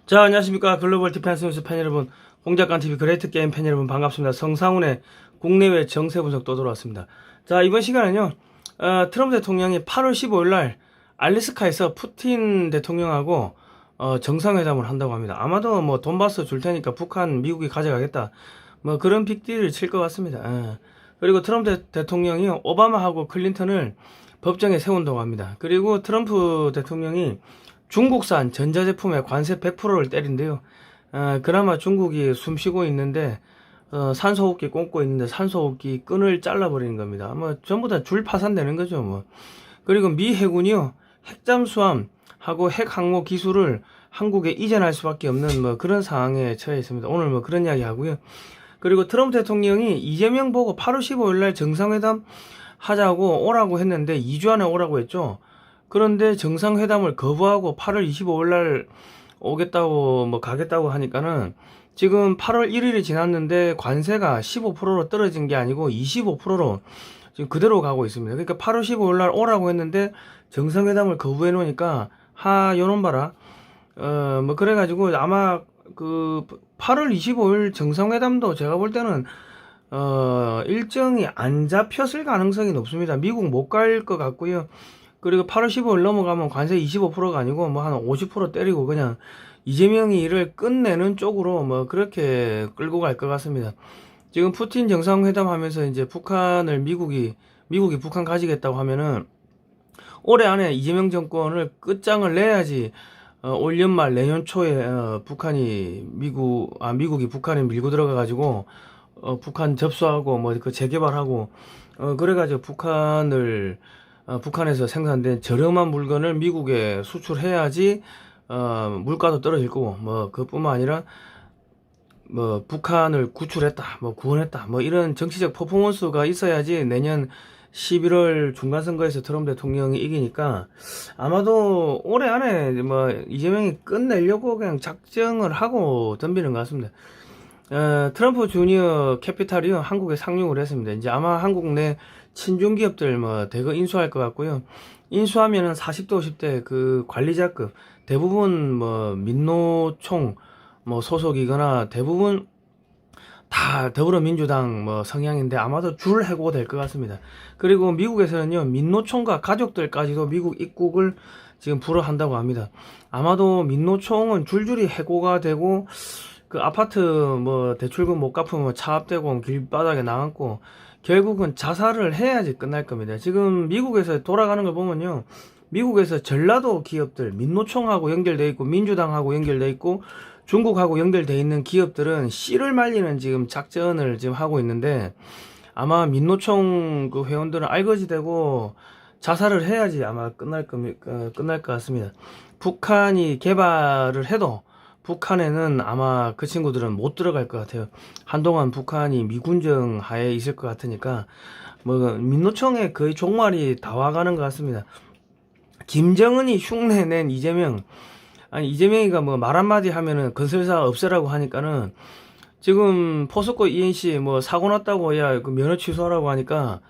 자, 안녕하십니까. 글로벌 디펜스 뉴스 팬 여러분, 공작관TV 그레이트 게임 팬 여러분 반갑습니다. 성상훈의 국내외 정세 분석 또 들어왔습니다. 자, 이번 시간은요, 트럼프 대통령이 8월 15일 날 알래스카에서 푸틴 대통령하고 정상회담을 한다고 합니다. 아마도 뭐 돈바스 줄 테니까 북한 미국이 가져가겠다, 뭐 그런 빅딜을 칠 것 같습니다. 그리고 트럼프 대통령이 오바마하고 클린턴을 법정에 세운다고 합니다. 그리고 트럼프 대통령이 중국산 전자제품에 관세 100%를 때린대요. 그나마 중국이 숨쉬고 있는데, 산소호흡기 꽂고 있는데 산소호흡기 끈을 잘라버리는 겁니다. 뭐 전부 다 줄 파산되는 거죠. 뭐. 그리고 미 해군이요, 핵잠수함하고 핵항모 기술을 한국에 이전할 수밖에 없는 뭐 그런 상황에 처해 있습니다. 오늘 뭐 그런 이야기 하고요. 그리고 트럼프 대통령이 이재명 보고 8월 15일 날 정상회담 하자고 오라고 했는데 2주 안에 오라고 했죠. 그런데 정상회담을 거부하고 8월 25일 날 오겠다고 뭐 가겠다고 하니까는 지금 8월 1일이 지났는데 관세가 15%로 떨어진 게 아니고 25%로 지금 그대로 가고 있습니다. 그러니까 8월 15일 날 오라고 했는데 정상회담을 거부해 놓으니까 요놈 봐라. 뭐 그래가지고 아마 그 8월 25일 정상회담도 제가 볼 때는 일정이 안 잡혔을 가능성이 높습니다. 미국 못 갈 것 같고요. 그리고 8월 15일 넘어가면 관세 25%가 아니고 뭐 한 50% 때리고 그냥 이재명이 일을 끝내는 쪽으로 뭐 그렇게 끌고 갈 것 같습니다. 지금 푸틴 정상회담 하면서 이제 미국이 북한 가지겠다고 하면은 올해 안에 이재명 정권을 끝장을 내야지 올 연말 내년 초에 미국이 북한에 밀고 들어가 가지고 북한 접수하고 뭐 그 재개발하고 그래가지고 북한에서 생산된 저렴한 물건을 미국에 수출해야지 물가도 떨어질 거고 뭐 그뿐만 아니라 뭐 북한을 구출했다 뭐 구원했다 뭐 이런 정치적 퍼포먼스가 있어야지 내년 11월 중간선거에서 트럼프 대통령이 이기니까 아마도 올해 안에 뭐 이재명이 끝내려고 그냥 작정을 하고 덤비는 것 같습니다. 트럼프 주니어 캐피탈이요, 한국에 상륙을 했습니다. 이제 아마 한국 내 친중 기업들 뭐 대거 인수할 것 같고요. 인수하면은 40대 50대 그 관리자급 대부분 뭐 민노총 뭐 소속이거나 대부분 다 더불어민주당 뭐 성향인데 아마도 줄 해고가 될 것 같습니다. 그리고 미국에서는요, 민노총과 가족들까지도 미국 입국을 지금 불허한다고 합니다. 아마도 민노총은 줄줄이 해고가 되고 그 아파트 뭐 대출금 못 갚으면 차압되고 길바닥에 나앉고 결국은 자살을 해야지 끝날 겁니다. 지금 미국에서 돌아가는 걸 보면요, 미국에서 전라도 기업들 민노총하고 연결돼 있고 민주당하고 연결돼 있고 중국하고 연결돼 있는 기업들은 씨를 말리는 지금 작전을 지금 하고 있는데 아마 민노총 그 회원들은 알거지되고 자살을 해야지 아마 끝날 것 같습니다. 북한이 개발을 해도 북한에는 아마 그 친구들은 못 들어갈 것 같아요. 한동안 북한이 미군정 하에 있을 것 같으니까 뭐 민노총에 거의 종말이 다 와가는 것 같습니다. 김정은이 흉내낸 이재명, 아니 이재명이가 뭐 말 한마디 하면은 건설사 없애라고 하니까는 지금 포스코 ENC 뭐 사고 났다고 야 그 면허 취소하라고 하니까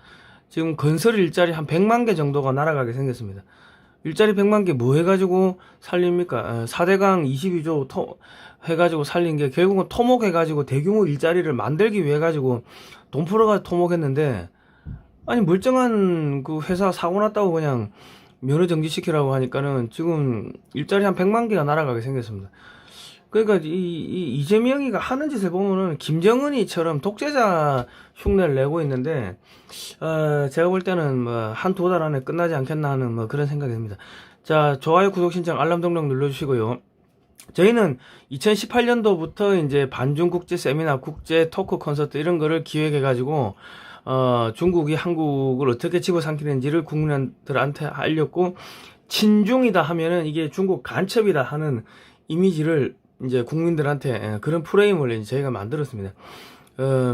지금 건설 일자리 한 100만 개 정도가 날아가게 생겼습니다. 일자리 100만 개 뭐 해가지고 살립니까? 4대강 22조 해가지고 살린 게 결국은 토목해가지고 대규모 일자리를 만들기 위해 가지고 돈 풀어가 토목했는데, 아니 멀쩡한 그 회사 사고 났다고 그냥 면허 정지시키라고 하니까는 지금 일자리 한 100만 개가 날아가게 생겼습니다. 그러니까 이재명이가 하는 짓을 보면은 김정은이처럼 독재자 흉내를 내고 있는데 제가 볼 때는 뭐 한 두 달 안에 끝나지 않겠나 하는 뭐 그런 생각이 듭니다. 자, 좋아요, 구독, 신청, 알람 등록 눌러주시고요. 저희는 2018년도부터 이제 반중국제 세미나, 국제 토크 콘서트 이런 거를 기획해가지고 중국이 한국을 어떻게 집어삼키는지를 국민들한테 알렸고, 친중이다 하면은 이게 중국 간첩이다 하는 이미지를 이제 국민들한테 그런 프레임을 이제 저희가 만들었습니다.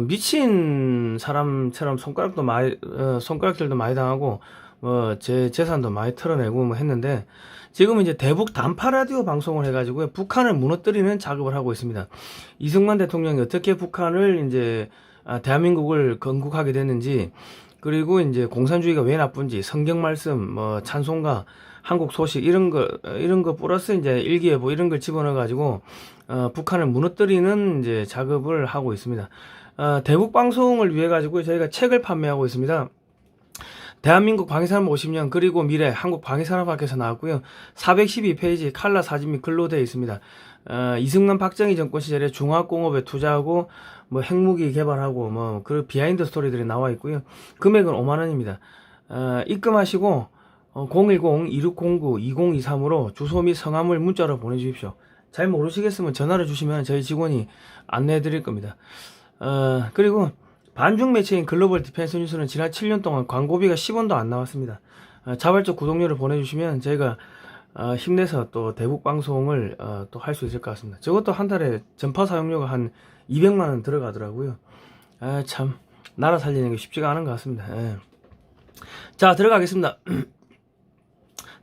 미친 사람처럼 손가락질도 많이 당하고 제 재산도 많이 털어내고 뭐 했는데, 지금은 이제 대북 단파 라디오 방송을 해가지고 북한을 무너뜨리는 작업을 하고 있습니다. 이승만 대통령이 어떻게 북한을 이제 대한민국을 건국하게 됐는지, 그리고 이제 공산주의가 왜 나쁜지 성경 말씀 뭐 찬송가 한국 소식 이런 거 플러스 이제 일기예보 이런 걸 집어넣어 가지고 북한을 무너뜨리는 이제 작업을 하고 있습니다. 대북 방송을 위해 가지고 저희가 책을 판매하고 있습니다. 대한민국 방위산업 50년 그리고 미래 한국 방위산업학에서 나왔고요. 412페이지 칼라 사진 및 글로 되어 있습니다. 이승만 박정희 정권 시절에 중화공업에 투자하고 뭐 핵무기 개발하고 뭐 그 비하인드 스토리들이 나와 있고요. 금액은 5만 원입니다. 입금하시고 010-2609-2023으로 주소 및 성함을 문자로 보내주십시오. 잘 모르시겠으면 전화를 주시면 저희 직원이 안내해 드릴 겁니다. 그리고 반중 매체인 글로벌 디펜스 뉴스는 지난 7년 동안 광고비가 10원도 안 나왔습니다. 자발적 구독료를 보내주시면 저희가 힘내서 또 대북 방송을 또 할 수 있을 것 같습니다. 저것도 한 달에 전파 사용료가 한 200만원 들어가더라고요. 참 나라 살리는 게 쉽지가 않은 것 같습니다. 자, 들어가겠습니다.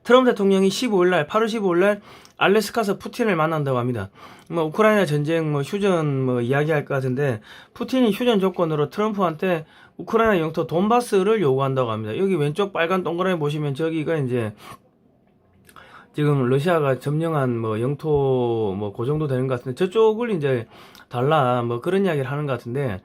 트럼프 대통령이 15일날 8월 15일날 알래스카에서 푸틴을 만난다고 합니다. 뭐 우크라이나 전쟁 뭐 휴전 뭐 이야기할 것 같은데, 푸틴이 휴전 조건으로 트럼프한테 우크라이나 영토 돈바스를 요구한다고 합니다. 여기 왼쪽 빨간 동그라미 보시면 저기가 이제 지금 러시아가 점령한 뭐 영토 뭐 그 정도 되는 것 같은데, 저쪽을 이제 달라 뭐 그런 이야기를 하는 것 같은데,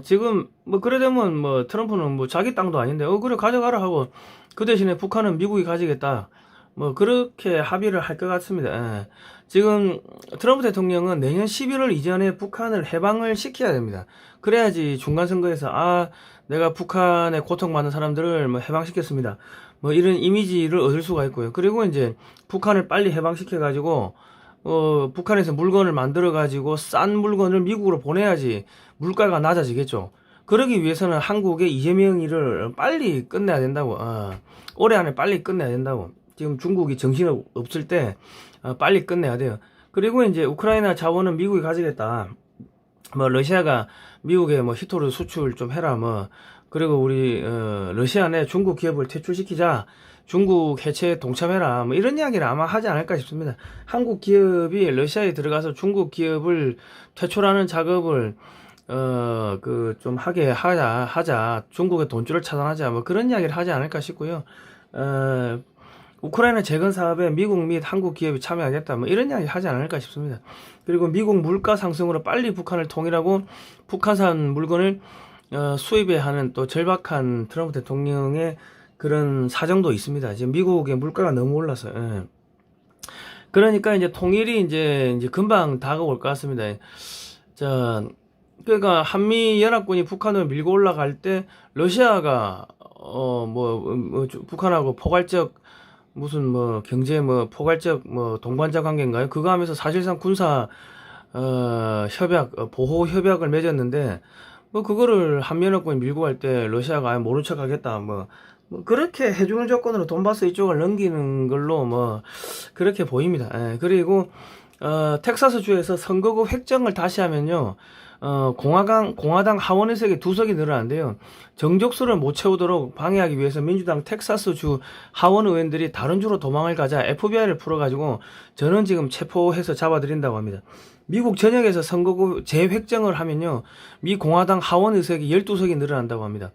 지금 뭐 그래 되면 뭐 트럼프는 뭐 자기 땅도 아닌데 그래 가져가라 하고, 그 대신에 북한은 미국이 가지겠다 뭐 그렇게 합의를 할 것 같습니다. 지금 트럼프 대통령은 내년 11월 이전에 북한을 해방을 시켜야 됩니다. 그래야지 중간선거에서 내가 북한에 고통받는 사람들을 뭐 해방시켰습니다 뭐 이런 이미지를 얻을 수가 있고요. 그리고 이제 북한을 빨리 해방시켜 가지고 북한에서 물건을 만들어 가지고 싼 물건을 미국으로 보내야지 물가가 낮아지겠죠. 그러기 위해서는 한국의 이재명 일을 빨리 끝내야 된다고. 올해 안에 빨리 끝내야 된다고. 지금 중국이 정신 없을 때 빨리 끝내야 돼요. 그리고 이제 우크라이나 자원은 미국이 가지겠다. 뭐 러시아가 미국에 뭐 히토르 수출 좀 해라 뭐. 그리고 우리 러시아 내 중국 기업을 퇴출시키자. 중국 해체에 동참해라 뭐 이런 이야기를 아마 하지 않을까 싶습니다. 한국 기업이 러시아에 들어가서 중국 기업을 퇴출하는 작업을 좀 하자. 중국의 돈줄을 차단하자. 뭐 그런 이야기를 하지 않을까 싶고요. 우크라이나 재건 사업에 미국 및 한국 기업이 참여하겠다. 뭐 이런 이야기 하지 않을까 싶습니다. 그리고 미국 물가 상승으로 빨리 북한을 통일하고 북한산 물건을 수입해야 하는 또 절박한 트럼프 대통령의 그런 사정도 있습니다. 지금 미국의 물가가 너무 올라서. 그러니까 이제 통일이 이제 금방 다가올 것 같습니다. 자, 그러니까 한미 연합군이 북한을 밀고 올라갈 때 러시아가 북한하고 포괄적 무슨 뭐 경제 뭐 포괄적 뭐 동반자 관계인가요? 그거 하면서 사실상 군사 협약 보호 협약을 맺었는데, 뭐 그거를 한미 연합군이 밀고 갈 때 러시아가 아예 모른 척 하겠다 뭐 그렇게 해주는 조건으로 돈바스 이쪽을 넘기는 걸로 뭐 그렇게 보입니다. 그리고 텍사스 주에서 선거구 획정을 다시 하면요, 공화당 하원 의석이 2석이 늘어난대요. 정족수를 못 채우도록 방해하기 위해서 민주당 텍사스 주 하원 의원들이 다른 주로 도망을 가자 FBI를 풀어가지고 저는 지금 체포해서 잡아들인다고 합니다. 미국 전역에서 선거구 재획정을 하면요, 미 공화당 하원 의석이 12석이 늘어난다고 합니다.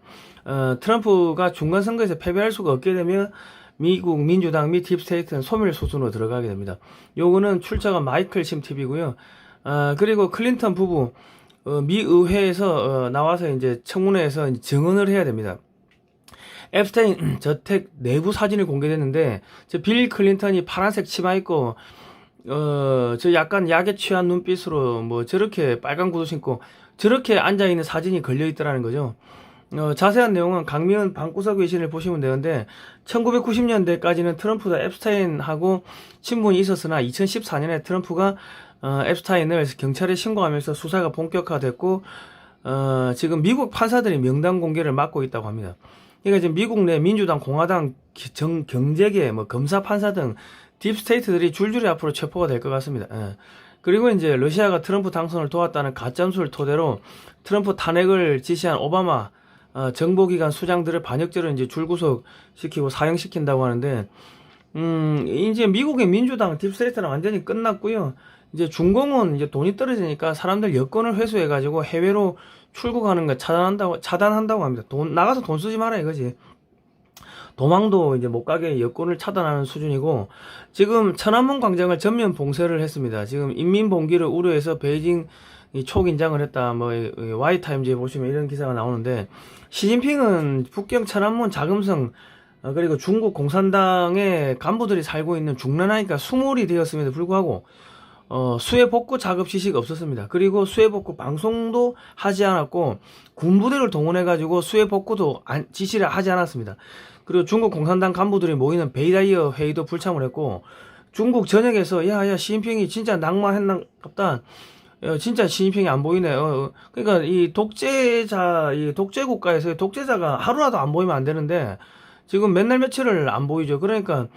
트럼프가 중간선거에서 패배할 수가 없게 되면 미국 민주당 및 딥스테이트는 소멸수순으로 들어가게 됩니다. 요거는 출처가 마이클 심팁이고요. 그리고 클린턴 부부 미 의회에서 나와서 이제 청문회에서 이제 증언을 해야 됩니다. 앱스테인 저택 내부 사진이 공개됐는데, 빌 클린턴이 파란색 치마 입고 저 약간 약에 취한 눈빛으로 뭐 저렇게 빨간 구두 신고 저렇게 앉아있는 사진이 걸려있더라는 거죠. 자세한 내용은 강미연 방구석 외신을 보시면 되는데, 1990년대까지는 트럼프도 앱스타인하고 친분이 있었으나 2014년에 트럼프가 앱스타인을 경찰에 신고하면서 수사가 본격화됐고, 지금 미국 판사들이 명단 공개를 맡고 있다고 합니다. 그러니까 지금 미국 내 민주당, 공화당, 경제계, 뭐 검사, 판사 등 딥스테이트들이 줄줄이 앞으로 체포가 될 것 같습니다. 그리고 이제 러시아가 트럼프 당선을 도왔다는 가짜뉴스를 토대로 트럼프 탄핵을 지시한 오바마 정보기관 수장들을 반역죄로 이제 줄구속 시키고 사형시킨다고 하는데, 이제 미국의 민주당 딥스테이트는 완전히 끝났고요. 이제 중공은 이제 돈이 떨어지니까 사람들 여권을 회수해가지고 해외로 출국하는 거 차단한다고 합니다. 나가서 돈 쓰지 마라 이거지. 도망도 이제 못 가게 여건을 차단하는 수준이고, 지금 천안문 광장을 전면 봉쇄를 했습니다. 지금 인민봉기를 우려해서 베이징 이 초긴장을 했다. 뭐 와이타임즈에 보시면 이런 기사가 나오는데, 시진핑은 북경 천안문 자금성 그리고 중국 공산당의 간부들이 살고 있는 중란하니까 수몰이 되었음에도 불구하고 수해 복구 작업 지시가 없었습니다. 그리고 수해 복구 방송도 하지 않았고, 군부대를 동원해 가지고 수해 복구도 지시를 하지 않았습니다. 그리고 중국 공산당 간부들이 모이는 베이다이어 회의도 불참을 했고, 중국 전역에서 야야 시진핑이 진짜 낙마했나 갑다. 진짜 시진핑이 안 보이네. 그러니까 이 독재자, 이 독재 국가에서 독재자가 하루라도 안 보이면 안 되는데 지금 맨날 며칠을 안 보이죠. 그러니까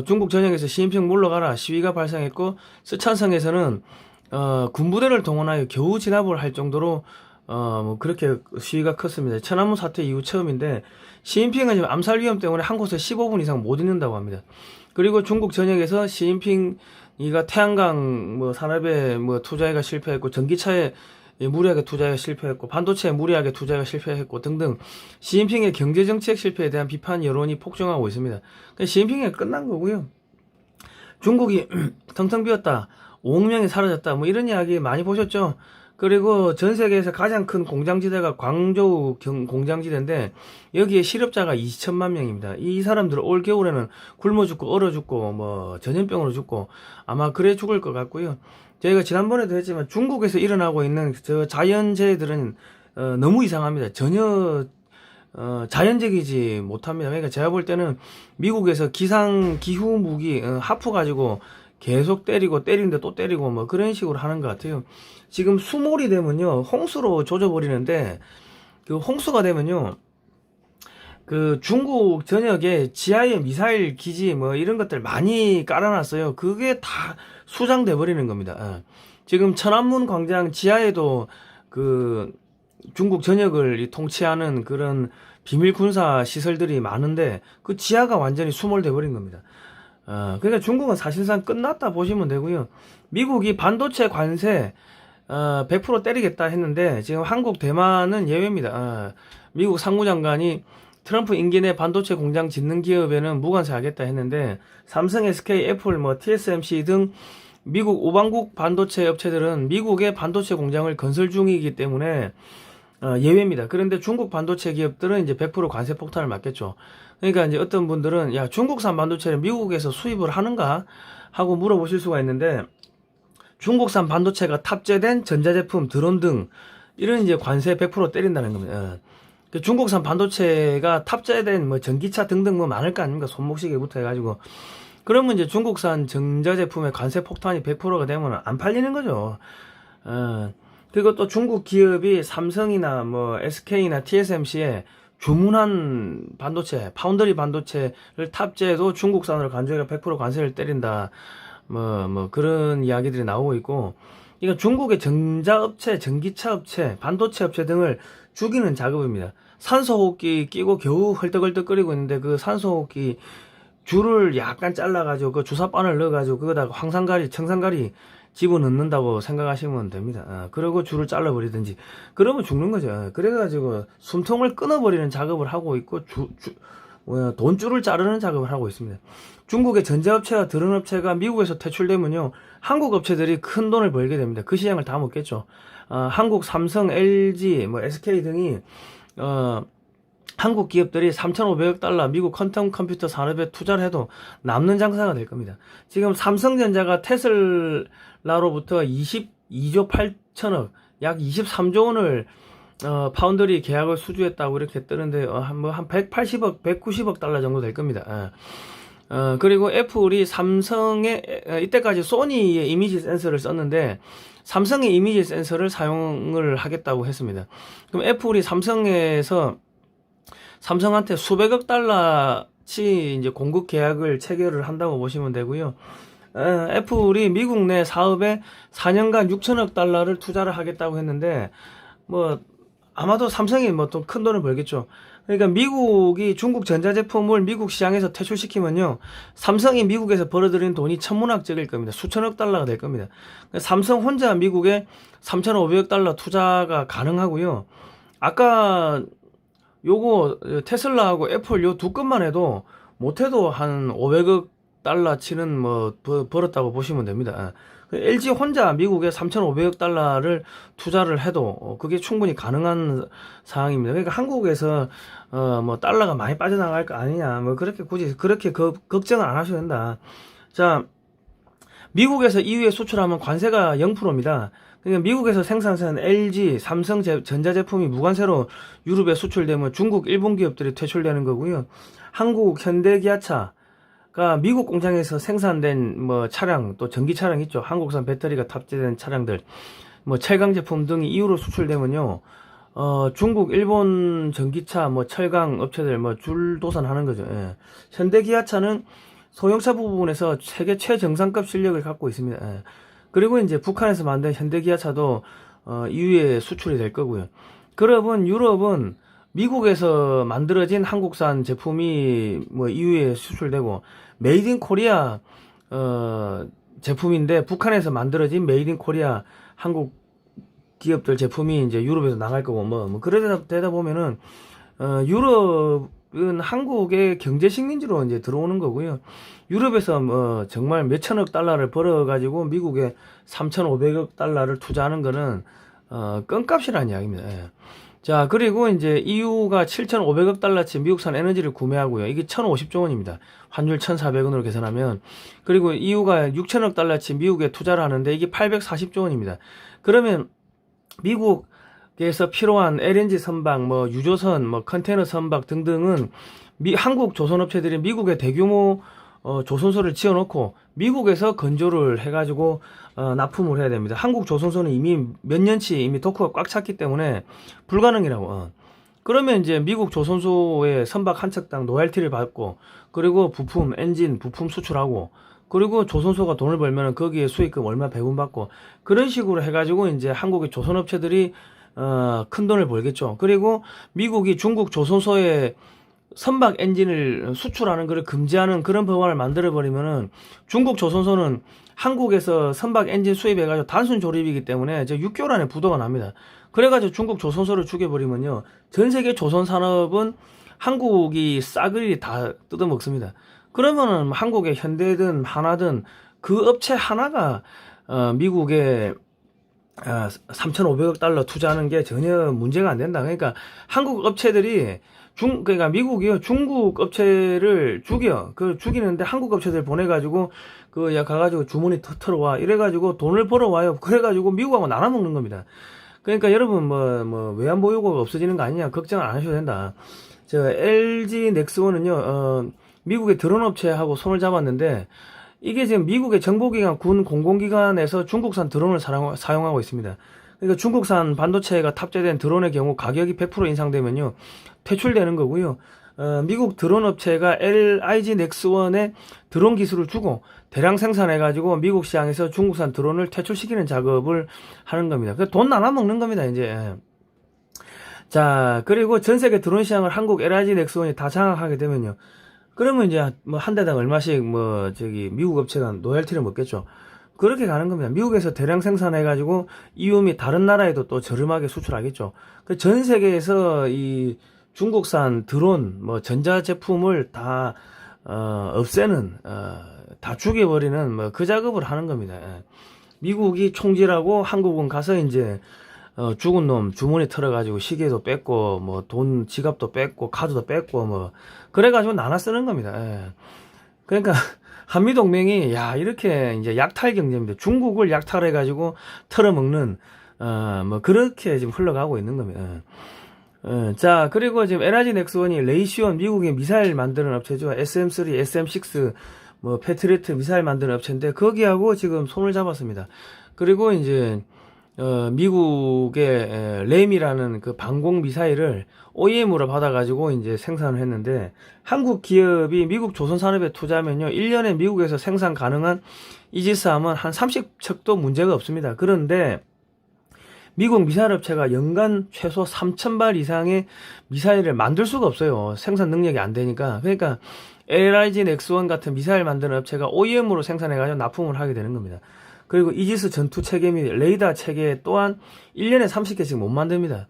중국 전역에서 시진핑 물러가라 시위가 발생했고, 쓰촨성에서는 군부대를 동원하여 겨우 진압을 할 정도로 뭐 그렇게 시위가 컸습니다. 천안문 사태 이후 처음인데, 시진핑은 지금 암살 위험 때문에 한 곳에 15분 이상 못 있는다고 합니다. 그리고 중국 전역에서 시진핑이가 태양광 뭐 산업에 뭐 투자해가 실패했고, 전기차에 무리하게 투자에 실패했고, 반도체에 무리하게 투자가 실패했고 등등, 시진핑의 경제정책 실패에 대한 비판 여론이 폭증하고 있습니다. 그러니까 시진핑이 끝난 거고요. 중국이 텅텅 비었다, 5억 명이 사라졌다, 뭐 이런 이야기 많이 보셨죠. 그리고 전 세계에서 가장 큰 공장지대가 광저우 공장지대인데, 여기에 실업자가 2천만 명입니다. 이 사람들 올 겨울에는 굶어 죽고 얼어 죽고 뭐 전염병으로 죽고 아마 그래 죽을 것 같고요. 저희가 지난번에도 했지만 중국에서 일어나고 있는 저 자연재해들은 너무 이상합니다. 전혀 자연적이지 못합니다. 그러니까 제가 볼 때는 미국에서 기상 기후 무기 하프 가지고 계속 때리는데 또 때리고 뭐 그런 식으로 하는 것 같아요. 지금 수몰이 되면요 홍수로 조져버리는데, 그 홍수가 되면요 그 중국 전역에 지하에 미사일 기지 뭐 이런 것들 많이 깔아놨어요. 그게 다 수장돼 버리는 겁니다. 지금 천안문 광장 지하에도 그 중국 전역을 통치하는 그런 비밀 군사 시설들이 많은데, 그 지하가 완전히 수몰돼 버린 겁니다. 그러니까 중국은 사실상 끝났다 보시면 되고요. 미국이 반도체 관세 100% 때리겠다 했는데, 지금 한국, 대만은 예외입니다. 미국 상무장관이 트럼프 임기 내 반도체 공장 짓는 기업에는 무관세 하겠다 했는데, 삼성, SK, 애플, 뭐 TSMC 등 미국 우방국 반도체 업체들은 미국의 반도체 공장을 건설 중이기 때문에 예외입니다. 그런데 중국 반도체 기업들은 이제 100% 관세 폭탄을 맞겠죠. 그러니까 이제 어떤 분들은 야, 중국산 반도체를 미국에서 수입을 하는가 하고 물어보실 수가 있는데, 중국산 반도체가 탑재된 전자제품, 드론 등 이런 이제 관세 100% 때린다는 겁니다. 그 중국산 반도체가 탑재된 뭐 전기차 등등 뭐 많을 거 아닙니까? 손목시계부터 해가지고. 그러면 이제 중국산 전자제품의 관세 폭탄이 100%가 되면 안 팔리는 거죠. 그리고 또 중국 기업이 삼성이나 뭐 SK나 TSMC에 주문한 반도체, 파운드리 반도체를 탑재해도 중국산으로 간주해가 100% 관세를 때린다. 뭐 그런 이야기들이 나오고 있고, 이건 중국의 전자업체, 전기차 업체, 반도체 업체 등을 죽이는 작업입니다. 산소호흡기 끼고 겨우 헐떡헐떡거리고 있는데, 그 산소호흡기 줄을 약간 잘라가지고 그 주사바늘 넣어가지고 그거다가 황산가리, 청산가리 집어넣는다고 생각하시면 됩니다. 그리고 줄을 잘라버리든지 그러면 죽는 거죠. 그래가지고 숨통을 끊어버리는 작업을 하고 있고, 돈줄을 자르는 작업을 하고 있습니다. 중국의 전자업체와 드론업체가 미국에서 퇴출되면요 한국 업체들이 큰 돈을 벌게 됩니다. 그 시장을 다 먹겠죠. 한국 삼성, LG, 뭐 SK 등이 한국 기업들이 3,500억 달러 미국 퀀텀 컴퓨터 산업에 투자를 해도 남는 장사가 될 겁니다. 지금 삼성전자가 테슬라로부터 22조 8천억, 약 23조 원을 파운드리 계약을 수주했다고 이렇게 뜨는데, 한 180억, 190억 달러 정도 될 겁니다. 그리고 애플이 이때까지 소니의 이미지 센서를 썼는데, 삼성의 이미지 센서를 사용을 하겠다고 했습니다. 그럼 애플이 삼성한테 수백억 달러치 이제 공급 계약을 체결을 한다고 보시면 되고요. 애플이 미국 내 사업에 4년간 6천억 달러를 투자를 하겠다고 했는데, 뭐 아마도 삼성이 뭐 또 큰 돈을 벌겠죠. 그러니까 미국이 중국 전자제품을 미국 시장에서 퇴출시키면요 삼성이 미국에서 벌어들인 돈이 천문학적일 겁니다. 수천억 달러가 될 겁니다. 삼성 혼자 미국에 3,500억 달러 투자가 가능하고요. 아까 요거 테슬라하고 애플 요 두 건만 해도 못해도 한 500억 달러 치는 뭐 벌었다고 보시면 됩니다. LG 혼자 미국에 3,500억 달러를 투자를 해도 그게 충분히 가능한 상황입니다. 그러니까 한국에서 뭐 달러가 많이 빠져나갈 거 아니냐, 뭐 그렇게 굳이 그렇게 걱정을 안 하셔도 된다. 자, 미국에서 EU에 수출하면 관세가 0%입니다. 그러니까 미국에서 생산한 LG, 삼성 전자제품이 무관세로 유럽에 수출되면 중국, 일본 기업들이 퇴출되는 거고요. 한국 현대기아차가 미국 공장에서 생산된 뭐 차량, 또 전기 차량 있죠. 한국산 배터리가 탑재된 차량들, 뭐 철강 제품 등이 EU로 수출되면요. 중국, 일본 전기차, 뭐 철강 업체들 뭐 줄도산하는 거죠. 예. 현대기아차는 소형차 부분에서 세계 최정상급 실력을 갖고 있습니다. 예. 그리고 이제 북한에서 만든 현대기아차도 EU에 수출이 될 거고요. 그러면 유럽은 미국에서 만들어진 한국산 제품이 뭐 EU에 수출되고 메이드 인 코리아 제품인데 북한에서 만들어진 메이드 인 코리아 한국 기업들 제품이 이제 유럽에서 나갈 거고 뭐 그러다 되다 보면은 유럽은 한국의 경제 식민지로 이제 들어오는 거고요. 유럽에서 뭐 정말 몇천억 달러를 벌어 가지고 미국에 3,500억 달러를 투자하는 거는 껌값이라는 이야기입니다. 예. 자, 그리고 이제 EU가 7,500억 달러치 미국산 에너지를 구매하고요. 이게 1,050조 원입니다. 환율 1,400원으로 계산하면. 그리고 EU가 6천억 달러치 미국에 투자를 하는데 이게 840조 원입니다. 그러면 미국에서 필요한 LNG 선박, 뭐 유조선, 뭐 컨테이너 선박 등등은 한국 조선업체들이 미국에 대규모 조선소를 지어놓고 미국에서 건조를 해가지고 납품을 해야 됩니다. 한국 조선소는 이미 몇 년치 이미 도크가 꽉 찼기 때문에 불가능이라고. 그러면 이제 미국 조선소의 선박 한 척당 로얄티를 받고 그리고 부품, 엔진, 부품 수출하고 그리고 조선소가 돈을 벌면 거기에 수익금 얼마 배분받고 그런 식으로 해가지고 이제 한국의 조선업체들이 큰 돈을 벌겠죠. 그리고 미국이 중국 조선소에 선박 엔진을 수출하는 것을 금지하는 그런 법안을 만들어버리면은 중국 조선소는 한국에서 선박 엔진 수입해가지고 단순 조립이기 때문에 6개월 안에 부도가 납니다. 그래가지고 중국 조선소를 죽여버리면요. 전 세계 조선 산업은 한국이 싸그리 다 뜯어먹습니다. 그러면은 한국의 현대든 하나든 그 업체 하나가 미국에 3,500억 달러 투자하는 게 전혀 문제가 안 된다. 그러니까 한국 업체들이 그러니까 미국이요 중국 업체를 죽이는데 한국 업체들 보내가지고 가가지고 주머니 털어와 이래가지고 돈을 벌어와요. 그래가지고 미국하고 나눠 먹는 겁니다. 그러니까 여러분 뭐 외환 보유고가 없어지는 거 아니냐 걱정 안 하셔도 된다. 저 LG 넥스원은요 미국의 드론 업체하고 손을 잡았는데 이게 지금 미국의 정보기관, 군 공공기관에서 중국산 드론을 사용하고 있습니다. 그러니까 중국산 반도체가 탑재된 드론의 경우 가격이 100% 인상되면요 퇴출되는 거고요. 미국 드론 업체가 LIG 넥스원에 드론 기술을 주고 대량 생산해가지고 미국 시장에서 중국산 드론을 퇴출시키는 작업을 하는 겁니다. 돈 나눠 먹는 겁니다, 이제. 자, 그리고 전 세계 드론 시장을 한국 LIG 넥스원이 다 장악하게 되면요. 그러면 이제 뭐 한 대당 얼마씩 미국 업체가 로열티를 먹겠죠. 그렇게 가는 겁니다. 미국에서 대량 생산해가지고 EU 및 다른 나라에도 또 저렴하게 수출하겠죠. 전 세계에서 이 중국산 드론, 뭐 전자제품을 다 없애는, 다 죽여버리는 뭐 그 작업을 하는 겁니다. 미국이 총질하고 한국은 가서 이제 죽은 놈 주머니 털어가지고 시계도 뺏고 뭐 돈 지갑도 뺏고 카드도 뺏고 뭐 그래가지고 나눠 쓰는 겁니다. 그러니까 한미동맹이 이렇게 이제 약탈 경제입니다. 중국을 약탈해가지고 털어먹는 뭐 그렇게 지금 흘러가고 있는 겁니다. 자, 그리고 지금 LIG 넥스원이 레이시온 미국의 미사일 만드는 업체죠. SM3, SM6 뭐 패트리어트 미사일 만드는 업체인데 거기하고 지금 손을 잡았습니다. 그리고 이제 미국의 램이라는 그 방공 미사일을 OEM으로 받아가지고 이제 생산을 했는데 한국 기업이 미국 조선산업에 투자하면요 1년에 미국에서 생산 가능한 이지스함은 한 30척도 문제가 없습니다. 그런데 미국 미사일 업체가 연간 최소 3,000발 이상의 미사일을 만들 수가 없어요. 생산 능력이 안 되니까. 그러니까 LIG 넥스원 같은 미사일 만드는 업체가 OEM으로 생산해가지고 납품을 하게 되는 겁니다. 그리고 이지스 전투 체계 및 레이더 체계 또한 1년에 30개씩 못 만듭니다.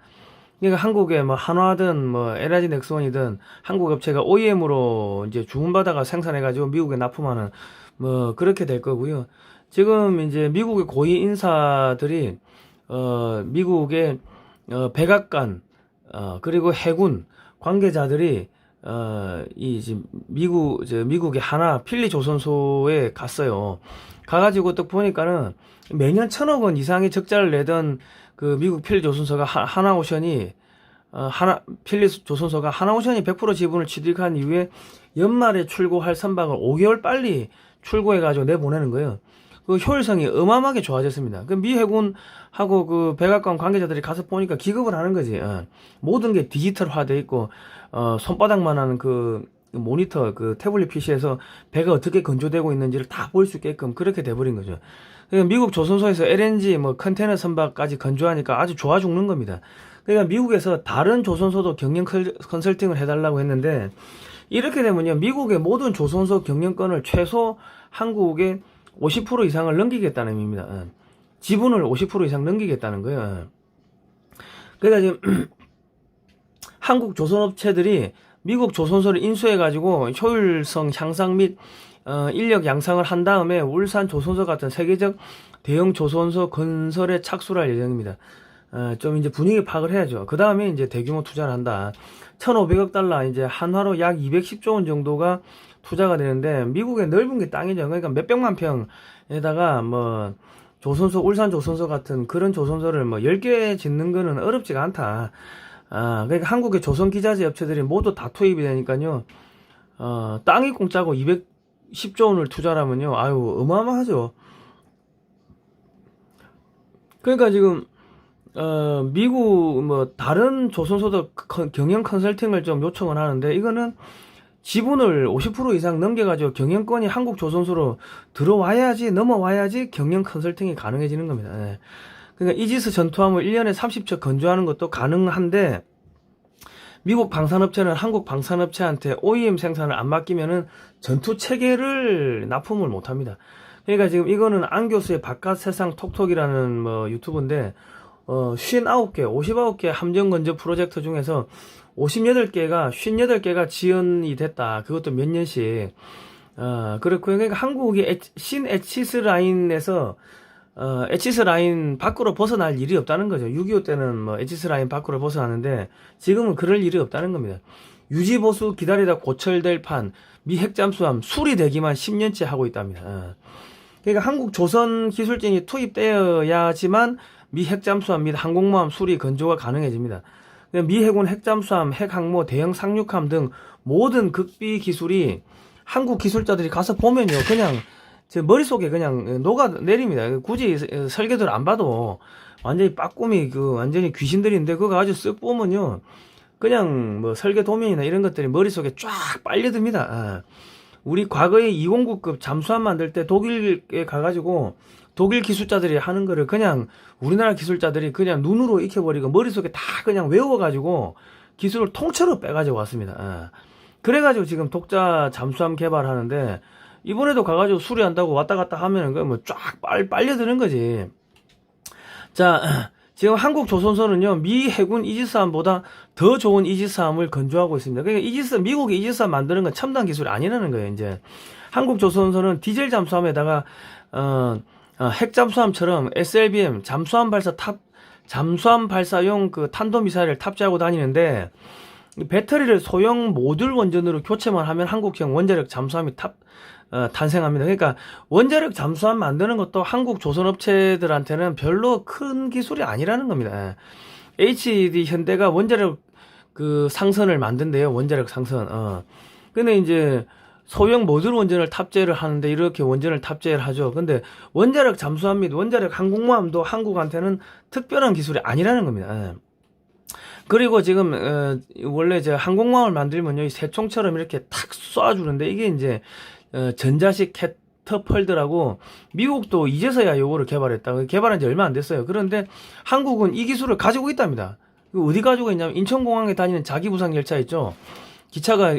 그러니까 한국에 뭐 한화든 뭐 LG 넥슨이든 한국 업체가 OEM으로 이제 주문받아가 생산해가지고 미국에 납품하는 뭐 그렇게 될 거고요. 지금 이제 미국의 고위 인사들이 미국의 백악관 그리고 해군 관계자들이 이 지금 미국의 하나 필리 조선소에 갔어요. 가가지고 딱 보니까는 매년 1,000억 원 이상의 적자를 내던 그 미국 필리 조선소가 하나오션이 필리 조선소가 하나오션이 100% 지분을 취득한 이후에 연말에 출고할 선박을 5개월 빨리 출고해가지고 내보내는 거예요. 그 효율성이 어마어마하게 좋아졌습니다. 그 미 해군하고 그 백악관 관계자들이 가서 보니까 기겁을 하는 거지. 모든 게 디지털화돼 있고 손바닥만한 그 모니터 그 태블릿 PC에서 배가 어떻게 건조되고 있는지를 다 볼 수 있게끔 그렇게 돼버린 거죠. 그러니까 미국 조선소에서 LNG 뭐 컨테이너 선박까지 건조하니까 아주 좋아 죽는 겁니다. 그러니까 미국에서 다른 조선소도 경영 컨설팅을 해달라고 했는데 이렇게 되면요 미국의 모든 조선소 경영권을 최소 한국에 50% 이상을 넘기겠다는 의미입니다. 지분을 50% 이상 넘기겠다는 거예요. 그러니까 지금 한국 조선업체들이 미국 조선소를 인수해가지고 효율성 향상 및 인력 양상을 한 다음에 울산 조선소 같은 세계적 대형 조선소 건설에 착수를 할 예정입니다. 좀 이제 분위기 파악을 해야죠. 그 다음에 이제 대규모 투자를 한다. 1,500억 달러 이제 한화로 약 210조 원 정도가 투자가 되는데 미국의 넓은 게 땅이죠. 그러니까 몇백만 평에다가 뭐 조선소 울산 조선소 같은 그런 조선소를 뭐 10개 짓는 거는 어렵지가 않다. 그러니까 한국의 조선기자재 업체들이 모두 다 투입이 되니까요. 땅이 공짜고 210조 원을 투자하면요. 아유, 어마어마하죠. 그러니까 지금, 미국, 뭐, 다른 조선소도 경영 컨설팅을 좀 요청을 하는데, 이거는 지분을 50% 이상 넘겨가지고 경영권이 한국 조선소로 넘어와야지 경영 컨설팅이 가능해지는 겁니다. 예. 그러니까 이지스 전투함을 1년에 30척 건조하는 것도 가능한데 미국 방산업체는 한국 방산업체한테 OEM 생산을 안 맡기면은 전투 체계를 납품을 못 합니다. 그러니까 지금 이거는 안 교수의 바깥 세상 톡톡이라는 뭐 유튜브인데 59개, 59개 함정 건조 프로젝트 중에서 58개가 지연이 됐다. 그것도 몇 년씩. 그렇고요. 그러니까 한국이 에치스 라인에서 에치스 라인 밖으로 벗어날 일이 없다는 거죠. 6.25 때는 뭐 에치스 라인 밖으로 벗어나는데 지금은 그럴 일이 없다는 겁니다. 유지보수 기다리다 고철될 판, 미 핵잠수함 수리되기만 10년째 하고 있답니다. 그러니까 한국 조선 기술진이 투입되어야지만 미 핵잠수함 및 항공모함 수리 건조가 가능해집니다. 미 해군 핵잠수함, 핵항모, 대형 상륙함 등 모든 극비 기술이 한국 기술자들이 가서 보면요, 그냥 제 머릿속에 그냥 녹아내립니다. 굳이 설계도를 안 봐도 완전히 빠꿈이 완전히 귀신들인데 그거 아주 쓱 보면요, 그냥 뭐 설계 도면이나 이런 것들이 머릿속에 쫙 빨려듭니다. 우리 과거에 209급 잠수함 만들 때 독일에 가가지고 독일 기술자들이 하는 거를 그냥 우리나라 기술자들이 그냥 눈으로 익혀버리고 머릿속에 다 그냥 외워가지고 기술을 통째로 빼가지고 왔습니다. 그래가지고 지금 독자 잠수함 개발하는데 이번에도 가가지고 수리한다고 왔다 갔다 하면은 뭐 쫙 빨려드는 거지. 자, 지금 한국 조선소는요, 미 해군 이지스함보다 더 좋은 이지스함을 건조하고 있습니다. 그러니까 미국이 이지스함 만드는 건 첨단 기술이 아니라는 거예요, 이제. 한국 조선소는 디젤 잠수함에다가, 핵잠수함처럼 SLBM, 잠수함 발사용 그 탄도미사일을 탑재하고 다니는데, 배터리를 소형 모듈 원전으로 교체만 하면 한국형 원자력 잠수함이 탄생합니다. 그러니까 원자력 잠수함 만드는 것도 한국 조선업체들한테는 별로 큰 기술이 아니라는 겁니다. HD 현대가 원자력 그 상선을 만든대요. 원자력 상선. 근데 이제 소형 모듈 원전을 탑재를 하는데 이렇게 원전을 탑재를 하죠. 근데 원자력 잠수함 및 원자력 항공모함도 한국한테는 특별한 기술이 아니라는 겁니다. 그리고 지금 원래 이제 항공모함을 만들면요, 이 새총처럼 이렇게 탁 쏴주는데 이게 이제 전자식 캐터펄드라고 미국도 이제서야 요거를 개발했다. 개발한 지 얼마 안 됐어요. 그런데 한국은 이 기술을 가지고 있답니다. 어디 가지고 있냐면 인천공항에 다니는 자기부상 열차 있죠. 기차가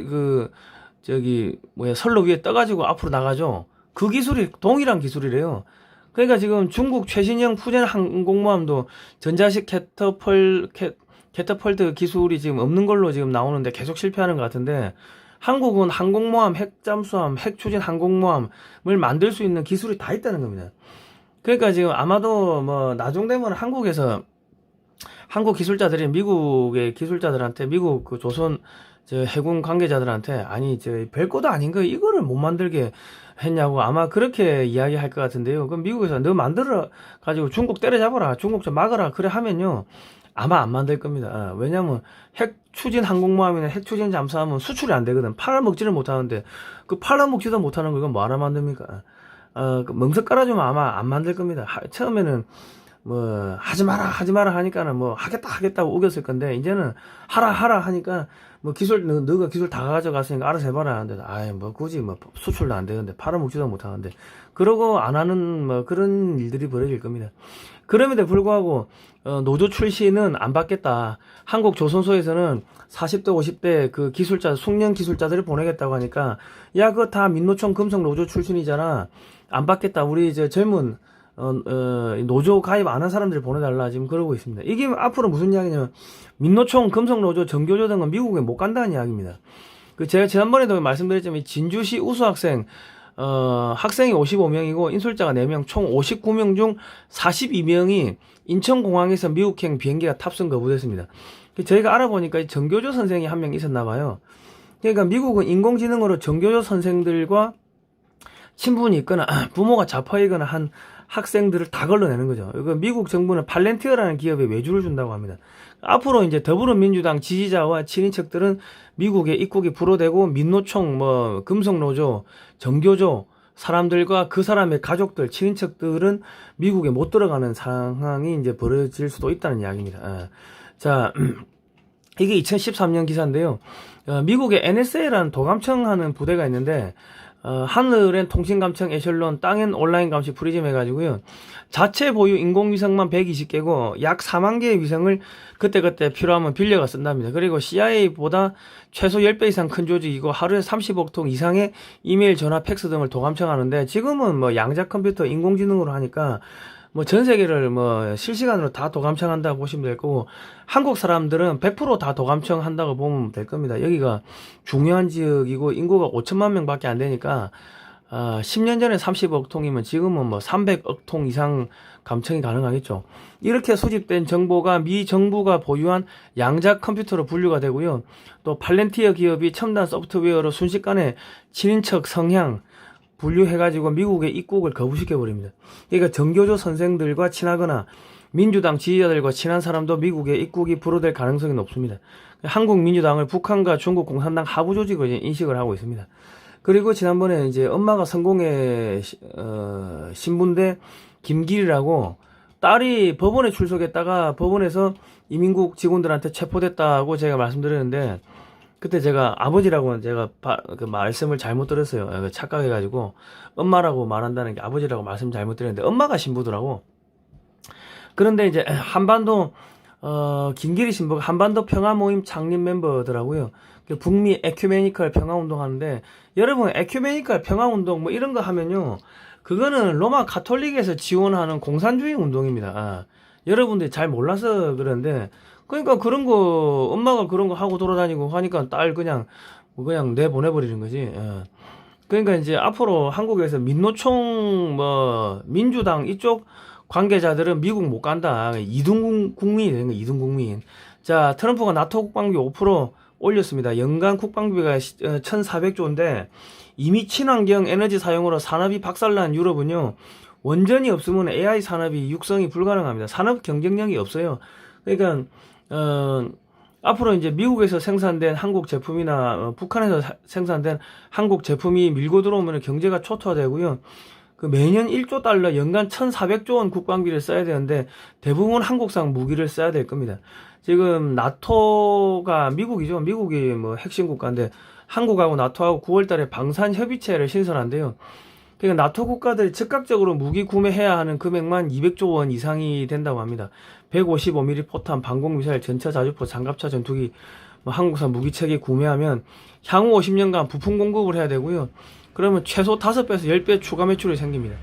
선로 위에 떠가지고 앞으로 나가죠. 그 기술이 동일한 기술이래요. 그러니까 지금 중국 최신형 푸젠 항공모함도 전자식 캐터펄트 기술이 지금 없는 걸로 지금 나오는데 계속 실패하는 것 같은데, 한국은 항공모함, 핵잠수함, 핵추진 항공모함을 만들 수 있는 기술이 다 있다는 겁니다. 그러니까 지금 아마도 뭐 나중 되면 한국에서 한국 기술자들이 미국의 기술자들한테, 미국 그 조선 저 해군 관계자들한테, 아니 저 별거도 아닌 거 이거를 못 만들게 했냐고 아마 그렇게 이야기할 것 같은데요. 그럼 미국에서 너 만들어 가지고 중국 때려잡아라, 중국 좀 막아라, 그래 하면요 아마 안 만들 겁니다. 왜냐면 핵 추진 항공모함이나 핵 추진 잠수함은 수출이 안 되거든. 팔아먹지를 못하는데, 그 팔아먹지도 못하는 거 이건 뭐하러 만듭니까? 그 멍석 깔아주면 아마 안 만들 겁니다. 처음에는 뭐 하지 마라 하니까는 뭐 하겠다고 우겼을 건데, 이제는 하라 하니까 뭐 기술 너가 기술 다 가져갔으니까 알아서 해봐라 하는데, 아이 뭐 굳이 뭐 수출도 안 되는데 팔아먹지도 못하는데, 그러고 안 하는 뭐 그런 일들이 벌어질 겁니다. 그럼에도 불구하고 노조 출신은 안 받겠다. 한국 조선소에서는 40대 50대 그 기술자, 숙련 기술자들을 보내겠다고 하니까, 야 그거 다 민노총 금속 노조 출신이잖아, 안 받겠다, 우리 이제 젊은 노조 가입 안 한 사람들 보내달라 지금 그러고 있습니다. 이게 앞으로 무슨 이야기냐면, 민노총, 금속노조, 정교조 등은 미국에 못 간다는 이야기입니다. 그 제가 지난번에도 말씀드렸지만, 진주시 우수학생 학생이 55명이고 인솔자가 4명, 총 59명 중 42명이 인천공항에서 미국행 비행기가 탑승 거부됐습니다. 저희가 알아보니까 정교조 선생이 한 명 있었나 봐요. 그러니까 미국은 인공지능으로 정교조 선생들과 친분이 있거나 부모가 좌파이거나 한 학생들을 다 걸러내는 거죠. 미국 정부는 팔렌티어라는 기업에 외주를 준다고 합니다. 앞으로 이제 더불어민주당 지지자와 친인척들은 미국에 입국이 불허되고, 민노총, 뭐 금속노조, 정교조 사람들과 그 사람의 가족들, 친인척들은 미국에 못 들어가는 상황이 이제 벌어질 수도 있다는 이야기입니다. 자, 이게 2013년 기사인데요. 미국의 NSA라는 도감청 하는 부대가 있는데, 하늘엔 통신감청 에셜론, 땅엔 온라인 감시 프리즘 해가지고요, 자체 보유 인공위성만 120개고 약 4만 개의 위성을 그때그때 필요하면 빌려가 쓴답니다. 그리고 CIA보다 최소 10배 이상 큰 조직이고 하루에 30억 통 이상의 이메일, 전화, 팩스 등을 도감청하는데, 지금은 뭐 양자 컴퓨터, 인공지능으로 하니까 뭐 전 세계를 뭐 실시간으로 다 도감청한다고 보시면 될 거고, 한국 사람들은 100% 다 도감청한다고 보면 될 겁니다. 여기가 중요한 지역이고 인구가 5천만 명밖에 안 되니까 10년 전에 30억 통이면 지금은 뭐 300억 통 이상 감청이 가능하겠죠. 이렇게 수집된 정보가 미 정부가 보유한 양자 컴퓨터로 분류가 되고요. 또 팔렌티어 기업이 첨단 소프트웨어로 순식간에 친인척 성향 분류해가지고 미국의 입국을 거부시켜버립니다. 그러니까 정교조 선생들과 친하거나 민주당 지지자들과 친한 사람도 미국의 입국이 불허될 가능성이 높습니다. 한국 민주당을 북한과 중국 공산당 하부 조직으로 인식을 하고 있습니다. 그리고 지난번에 이제 엄마가 성공회 신분대 김길이라고, 딸이 법원에 출석했다가 법원에서 이민국 직원들한테 체포됐다고 제가 말씀드렸는데, 그때 제가 아버지라고 제가 그 말씀을 잘못 들었어요. 착각해가지고 엄마라고 말한다는 게 아버지라고 말씀 잘못 드렸는데 엄마가 신부더라고. 그런데 이제 한반도 김기리 신부가 한반도 평화 모임 창립 멤버더라고요. 북미 에큐메니컬 평화 운동 하는데, 여러분 에큐메니컬 평화 운동 뭐 이런 거 하면요, 그거는 로마 가톨릭에서 지원하는 공산주의 운동입니다. 여러분들이 잘 몰라서 그런데, 그러니까 그런 거 엄마가 그런 거 하고 돌아다니고 하니까 딸 그냥 내보내버리는 거지. 그러니까 이제 앞으로 한국에서 민노총 뭐 민주당 이쪽 관계자들은 미국 못 간다. 이등 국민이 되는 거야, 이등 국민. 자, 트럼프가 나토 국방비 5% 올렸습니다. 연간 국방비가 1,400조인데 이미 친환경 에너지 사용으로 산업이 박살난 유럽은요, 원전이 없으면 AI 산업이 육성이 불가능합니다. 산업 경쟁력이 없어요. 그러니까 앞으로 이제 미국에서 생산된 한국 제품이나 북한에서 생산된 한국 제품이 밀고 들어오면 경제가 초토화되고요. 그 매년 1조 달러, 연간 1,400조 원 국방비를 써야 되는데 대부분 한국산 무기를 써야 될 겁니다. 지금 나토가 미국이죠. 미국이 뭐 핵심 국가인데 한국하고 나토하고 9월 달에 방산 협의체를 신설한대요. 그러니까 나토 국가들이 즉각적으로 무기 구매해야 하는 금액만 200조 원 이상이 된다고 합니다. 155mm 포탄, 방공미사일, 전차 자주포, 장갑차 전투기, 한국산 무기체계 구매하면 향후 50년간 부품 공급을 해야 되고요. 그러면 최소 5배에서 10배 추가 매출이 생깁니다.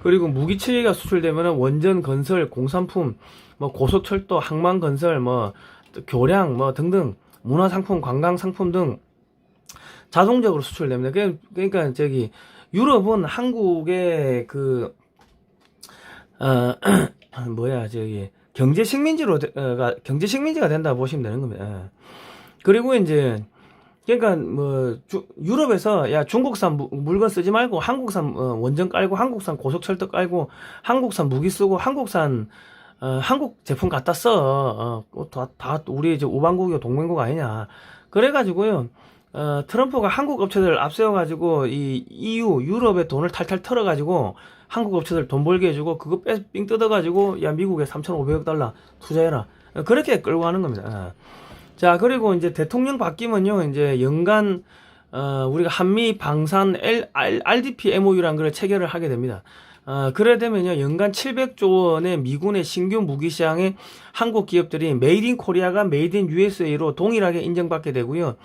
그리고 무기체계가 수출되면 원전 건설, 공산품, 고속철도, 항만 건설, 교량 뭐 등등 문화상품, 관광상품 등 자동적으로 수출됩니다. 그러니까 저기 유럽은 한국의 그 저기 경제 식민지가 된다 보시면 되는 겁니다. 그리고 이제 그러니까 뭐 유럽에서 야 중국산 물건 쓰지 말고 한국산 원전 깔고 한국산 고속철도 깔고 한국산 무기 쓰고 한국산 한국 제품 갖다 써. 다 우리 이제 우방국이고 동맹국 아니냐. 그래가지고요. 트럼프가 한국 업체들 앞세워가지고 이 EU 유럽에 돈을 탈탈 털어가지고 한국 업체들 돈 벌게 해주고 그거 삥 뜯어가지고 야 미국에 3,500억 달러 투자해라. 그렇게 끌고 가는 겁니다. 자, 그리고 이제 대통령 바뀌면요, 이제 연간, 우리가 한미 방산 RDP MOU라는 걸 체결을 하게 됩니다. 그래 되면요, 연간 700조 원의 미군의 신규 무기 시장에 한국 기업들이 메이드 인 코리아가 메이드 인 USA로 동일하게 인정받게 되고요.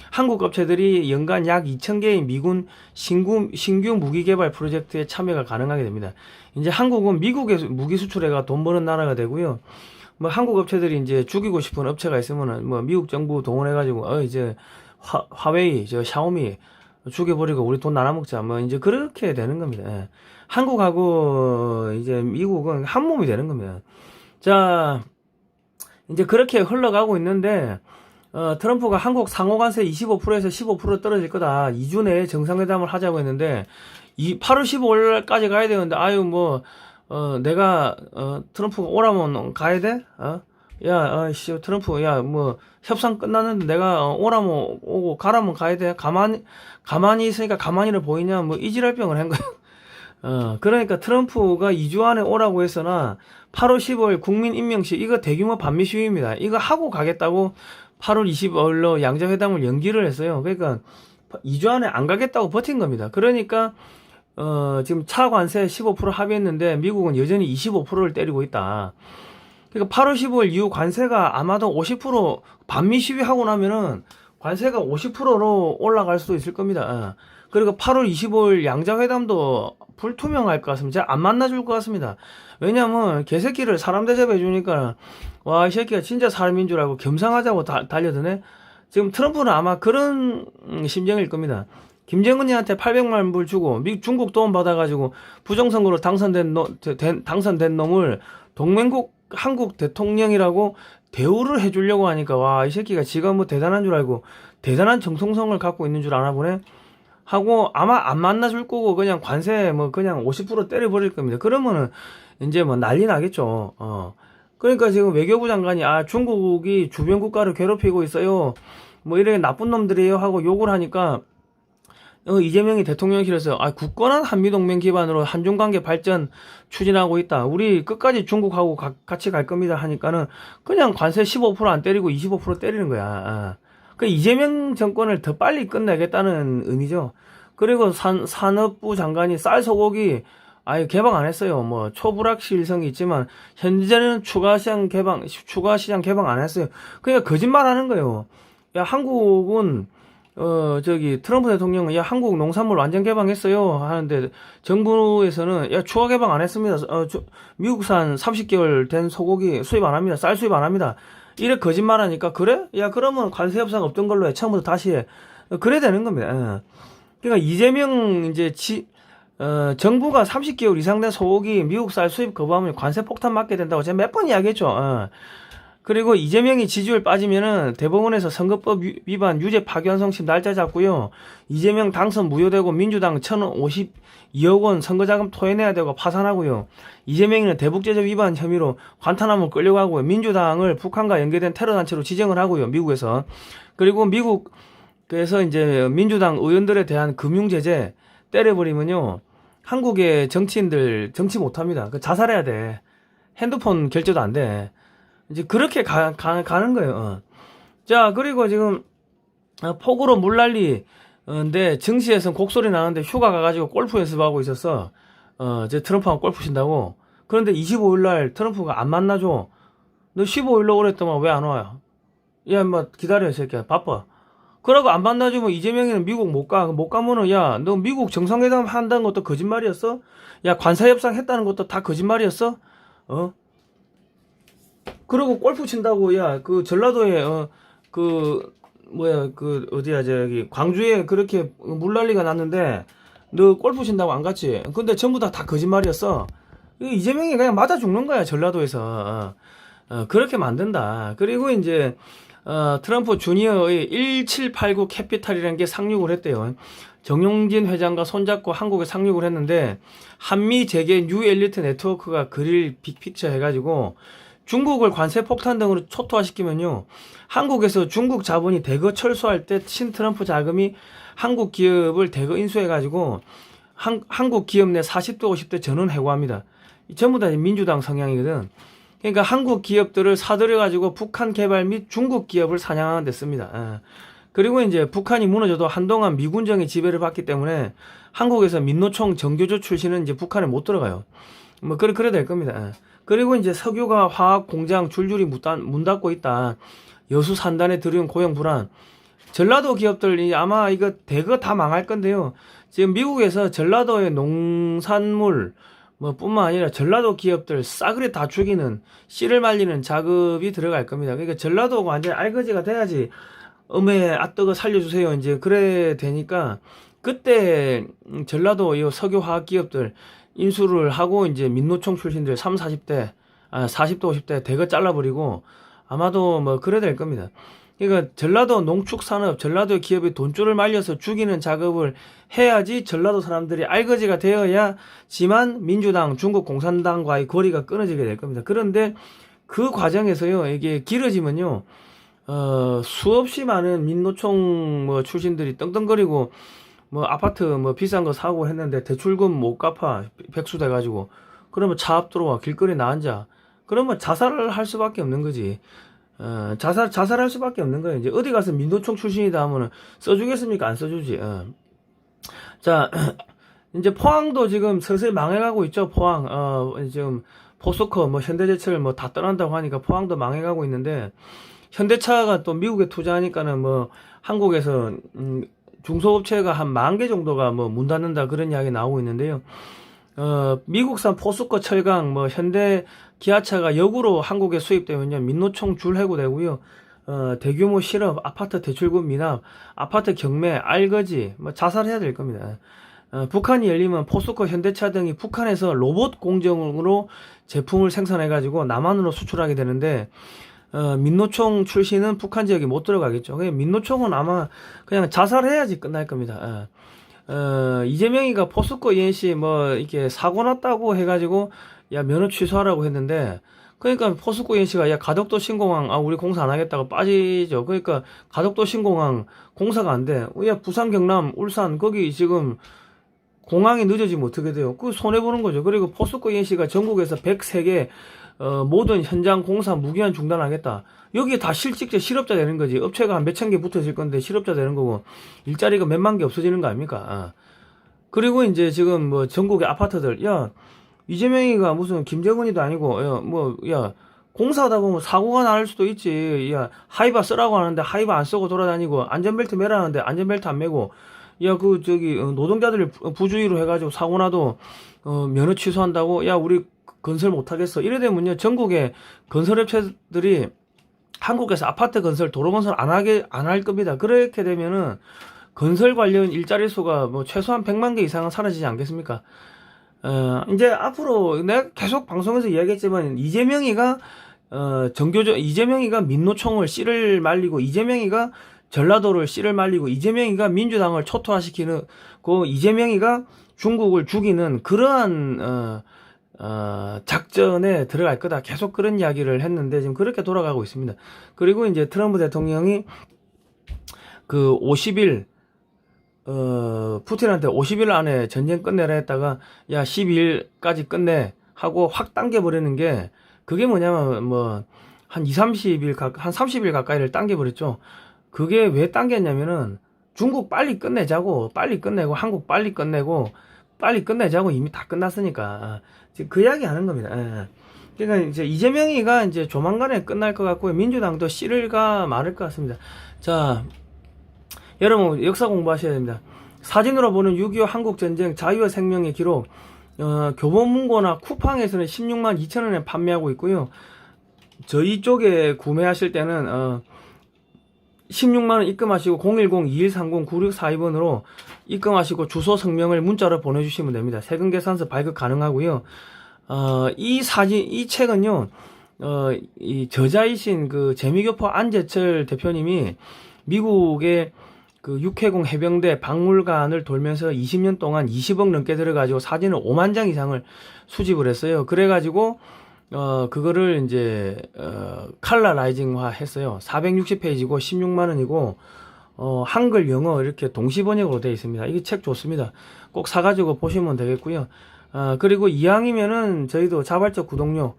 한국 업체들이 연간 약 2,000개의 미군 신규 무기 개발 프로젝트에 참여가 가능하게 됩니다. 이제 한국은 미국에 무기 수출해가 돈 버는 나라가 되고요. 뭐 한국 업체들이 이제 죽이고 싶은 업체가 있으면은 뭐 미국 정부 동원해가지고 이제 화웨이, 샤오미 죽여버리고 우리 돈 나눠 먹자 뭐 이제 그렇게 되는 겁니다. 예. 한국하고 이제 미국은 한 몸이 되는 겁니다. 자, 이제 그렇게 흘러가고 있는데 트럼프가 한국 상호관세 25%에서 15% 떨어질 거다. 2주 내에 정상회담을 하자고 했는데 8월 15일까지 가야 되는데 내가 트럼프가 오라면 가야 돼? 트럼프 뭐 협상 끝났는데 내가 오라면 오고 가라면 가야 돼? 가만히 있으니까 가만히를 보이냐? 뭐 이지랄병을 한 거야. 그러니까 트럼프가 2주 안에 오라고 했으나 8월 15일 국민 임명식 이거 대규모 반미 시위입니다. 이거 하고 가겠다고 8월 25일로 양자회담을 연기를 했어요. 그러니까 2주 안에 안 가겠다고 버틴 겁니다. 그러니까 지금 차 관세 15% 합의했는데 미국은 여전히 25%를 때리고 있다. 그러니까 8월 15일 이후 관세가 아마도 50% 반미 시위하고 나면은 관세가 50%로 올라갈 수도 있을 겁니다. 그리고 8월 25일 양자회담도 불투명할 것 같습니다. 제가 안 만나줄 것 같습니다. 왜냐면 개새끼를 사람 대접해 주니까 와, 이 새끼가 진짜 사람인 줄 알고 겸상하자고 달려드네. 지금 트럼프는 아마 그런 심정일 겁니다. 김정은이한테 800만 불 주고 중국 도움 받아가지고 부정선거로 당선된 놈을 동맹국 한국 대통령이라고 대우를 해주려고 하니까 와, 이 새끼가 지가 뭐 대단한 줄 알고 대단한 정통성을 갖고 있는 줄 아나 보네 하고 아마 안 만나줄 거고 그냥 관세 뭐 그냥 50% 때려버릴 겁니다. 그러면은 이제 뭐 난리 나겠죠. 그러니까 지금 외교부 장관이 중국이 주변 국가를 괴롭히고 있어요. 뭐 이렇게 나쁜 놈들이에요 하고 욕을 하니까 이재명이 대통령실에서 굳건한 한미동맹 기반으로 한중관계 발전 추진하고 있다. 우리 끝까지 중국하고 같이 갈 겁니다 하니까는 그냥 관세 15% 안 때리고 25% 때리는 거야. 그 이재명 정권을 더 빨리 끝내겠다는 의미죠. 그리고 산업부 장관이 쌀 소고기 개방 안 했어요. 뭐 초불확실성이 있지만 현재는 추가 시장 개방 안 했어요. 그러니까 거짓말 하는 거예요. 야, 한국은 트럼프 대통령은 한국 농산물 완전 개방했어요 하는데 정부에서는 추가 개방 안 했습니다. 미국산 30개월 된 소고기 수입 안 합니다. 쌀 수입 안 합니다. 이래 거짓말 하니까 그래? 그러면 관세 협상 없던 걸로 해. 처음부터 다시 해. 그래 되는 겁니다. 그러니까 이재명 정부가 30개월 이상 된 소고기 미국 쌀 수입 거부하면 관세 폭탄 맞게 된다고 제가 몇 번 이야기했죠. 그리고 이재명이 지지율 빠지면은 대법원에서 선거법 위반 유죄 파기환송심 날짜 잡고요. 이재명 당선 무효되고 민주당 1,052억 원 선거자금 토해내야 되고 파산하고요. 이재명이는 대북제재 위반 혐의로 관타나무 끌려가고요. 민주당을 북한과 연계된 테러단체로 지정을 하고요. 미국에서. 그리고 미국에서 이제 민주당 의원들에 대한 금융제재 때려버리면요. 한국의 정치인들 정치 못합니다. 자살해야 돼. 핸드폰 결제도 안 돼. 이제 그렇게 가는 거예요. 자, 그리고 지금 폭우로 물난리인데 증시에서는 곡소리 나는데 휴가 가가지고 골프 연습하고 있었어. 이제 트럼프하고 골프 친다고. 그런데 25일날 트럼프가 안 만나줘. 너 15일로 오랬더만 왜 안 와요? 야, 인마 기다려, 이 새끼야. 바빠. 그러고 안 만나주면 이재명이는 미국 못 가. 못 가면은 너 미국 정상회담 한다는 것도 거짓말이었어? 관세 협상 했다는 것도 다 거짓말이었어? 그리고 골프 친다고, 야, 그 전라도에, 그, 뭐야, 그, 어디야, 저기, 광주에 그렇게 물난리가 났는데, 너 골프 친다고 안 갔지? 근데 전부 다 거짓말이었어. 이재명이 그냥 맞아 죽는 거야, 전라도에서. 그렇게 만든다. 그리고 이제, 트럼프 주니어의 1789 캐피탈이라는 게 상륙을 했대요. 정용진 회장과 손잡고 한국에 상륙을 했는데, 한미 재계 뉴 엘리트 네트워크가 그릴 빅픽처 해가지고, 중국을 관세 폭탄 등으로 초토화시키면요, 한국에서 중국 자본이 대거 철수할 때 친트럼프 자금이 한국 기업을 대거 인수해가지고 한국 기업 내 40대 50대 전원 해고합니다. 전부 다 민주당 성향이거든. 그러니까 한국 기업들을 사들여가지고 북한 개발 및 중국 기업을 사냥하는 데 씁니다. 그리고 이제 북한이 무너져도 한동안 미군정의 지배를 받기 때문에 한국에서 민노총 정교조 출신은 이제 북한에 못 들어가요. 뭐 그래 될 겁니다. 그리고 이제 석유가 화학 공장 줄줄이 문 닫고 있다. 여수 산단에 들여온 고용 불안. 전라도 기업들이 아마 이거 대거 다 망할 건데요. 지금 미국에서 전라도의 농산물 뭐 뿐만 아니라 전라도 기업들 싸그리 다 죽이는 씨를 말리는 작업이 들어갈 겁니다. 그러니까 전라도가 완전히 알거지가 돼야지 어메 아뜨거 살려주세요. 이제 그래 되니까 그때 전라도 이 석유화학 기업들 인수를 하고 이제 민노총 출신들 3, 40대, 40대, 50대 대거 잘라버리고 아마도 뭐 그래 될 겁니다. 그러니까 전라도 농축산업, 전라도 기업이 돈줄을 말려서 죽이는 작업을 해야지 전라도 사람들이 알거지가 되어야지만 민주당, 중국 공산당과의 거리가 끊어지게 될 겁니다. 그런데 그 과정에서요, 이게 길어지면요, 수없이 많은 민노총 뭐 출신들이 떵떵거리고 뭐 아파트 뭐 비싼 거 사고 했는데 대출금 못 갚아 백수 돼가지고 그러면 차 앞 들어와 길거리에 나앉아 그러면 자살을 할 수밖에 없는 거지. 자살할 수밖에 없는 거예요. 이제 어디 가서 민노총 출신이다 하면은 써주겠습니까? 안 써주지. 자, 이제 포항도 지금 슬슬 망해가고 있죠. 포항. 지금 포스코, 뭐 현대제철 뭐 다 떠난다고 하니까 포항도 망해가고 있는데 현대차가 또 미국에 투자하니까는 뭐 한국에서 중소업체가 한 10,000개 정도가 뭐 문 닫는다 그런 이야기 나오고 있는데요. 미국산 포스코 철강, 뭐 현대 기아차가 역으로 한국에 수입되면요, 민노총 줄 해고되고요. 대규모 실업, 아파트 대출금 미납, 아파트 경매, 알거지, 뭐 자살해야 될 겁니다. 북한이 열리면 포스코, 현대차 등이 북한에서 로봇 공정으로 제품을 생산해가지고 남한으로 수출하게 되는데, 민노총 출신은 북한 지역에 못 들어가겠죠. 민노총은 아마 그냥 자살해야지 끝날 겁니다. 이재명이가 포스코 ENC 뭐 이렇게 사고 났다고 해가지고 야 면허 취소하라고 했는데 그러니까 포스코 ENC가 야 가덕도 신공항 우리 공사 안 하겠다고 빠지죠. 그러니까 가덕도 신공항 공사가 안 돼. 야 부산 경남 울산 거기 지금 공항이 늦어지면 어떻게 돼요? 그 손해보는 거죠. 그리고 포스코 ENC가 전국에서 103개 모든 현장 공사 무기한 중단하겠다. 여기 다 실직자 실업자 되는 거지. 업체가 한 몇천 개 붙어질 건데 실업자 되는 거고 일자리가 몇만 개 없어지는 거 아닙니까? 그리고 이제 지금 뭐 전국의 아파트들 야 이재명이가 무슨 김정은이도 아니고 야 공사하다 보면 사고가 날 수도 있지. 야 하이바 쓰라고 하는데 하이바 안 쓰고 돌아다니고 안전벨트 매라는데 안전벨트 안 매고 야 그 저기 노동자들 부주의로 해가지고 사고 나도 면허 취소한다고 야 우리 건설 못하겠어. 이래 되면요 전국의 건설업체들이 한국에서 아파트 건설, 도로 건설 안 할 겁니다. 그렇게 되면은 건설 관련 일자리 수가 뭐 최소한 100만 개 이상은 사라지지 않겠습니까? 이제 앞으로 내가 계속 방송에서 이야기했지만 이재명이가 이재명이가 민노총을 씨를 말리고 이재명이가 전라도를 씨를 말리고 이재명이가 민주당을 초토화시키는 그 이재명이가 중국을 죽이는 그러한 작전에 들어갈 거다. 계속 그런 이야기를 했는데 지금 그렇게 돌아가고 있습니다. 그리고 이제 트럼프 대통령이 그 50일 푸틴한테 50일 안에 전쟁 끝내라 했다가 야 12일까지 끝내 하고 확 당겨버리는 게 그게 뭐냐면 뭐 한 30일 한 30일 가까이를 당겨버렸죠. 그게 왜 당겼냐면은 중국 빨리 끝내자고 빨리 끝내고 한국 빨리 끝내고 빨리 끝내자고 이미 다 끝났으니까 지금 그 이야기 하는 겁니다. 그러니까 이제 이재명이가 이제 조만간에 끝날 것 같고요. 민주당도 씨를가 말을 것 같습니다. 자, 여러분 역사 공부하셔야 됩니다. 사진으로 보는 6.25 한국전쟁 자유와 생명의 기록 교보문고나 쿠팡에서는 16만 2천 원에 판매하고 있고요. 저희 쪽에 구매하실 때는 16만원 입금하시고 010-2130-9642번으로 입금하시고 주소 성명을 문자로 보내주시면 됩니다. 세금 계산서 발급 가능하고요. 이 책은요, 이 저자이신 그 재미교포 안재철 대표님이 미국의 그 육해공 해병대 박물관을 돌면서 20년 동안 20억 넘게 들어가지고 사진을 5만 장 이상을 수집을 했어요. 그래가지고 그거를 이제 칼라라이징화 했어요. 460페이지고 16만원이고 한글 영어 이렇게 동시 번역으로 되어 있습니다. 이게 책 좋습니다. 꼭 사가지고 보시면 되겠고요. 그리고 이왕이면은 저희도 자발적 구독료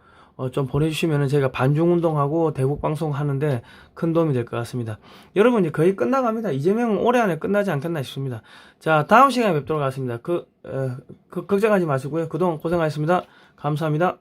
좀 보내주시면은 저희가 반중운동하고 대북방송 하는데 큰 도움이 될 것 같습니다. 여러분 이제 거의 끝나갑니다. 이재명은 올해 안에 끝나지 않겠나 싶습니다. 자, 다음 시간에 뵙도록 하겠습니다. 걱정하지 마시고요. 그동안 고생하셨습니다. 감사합니다.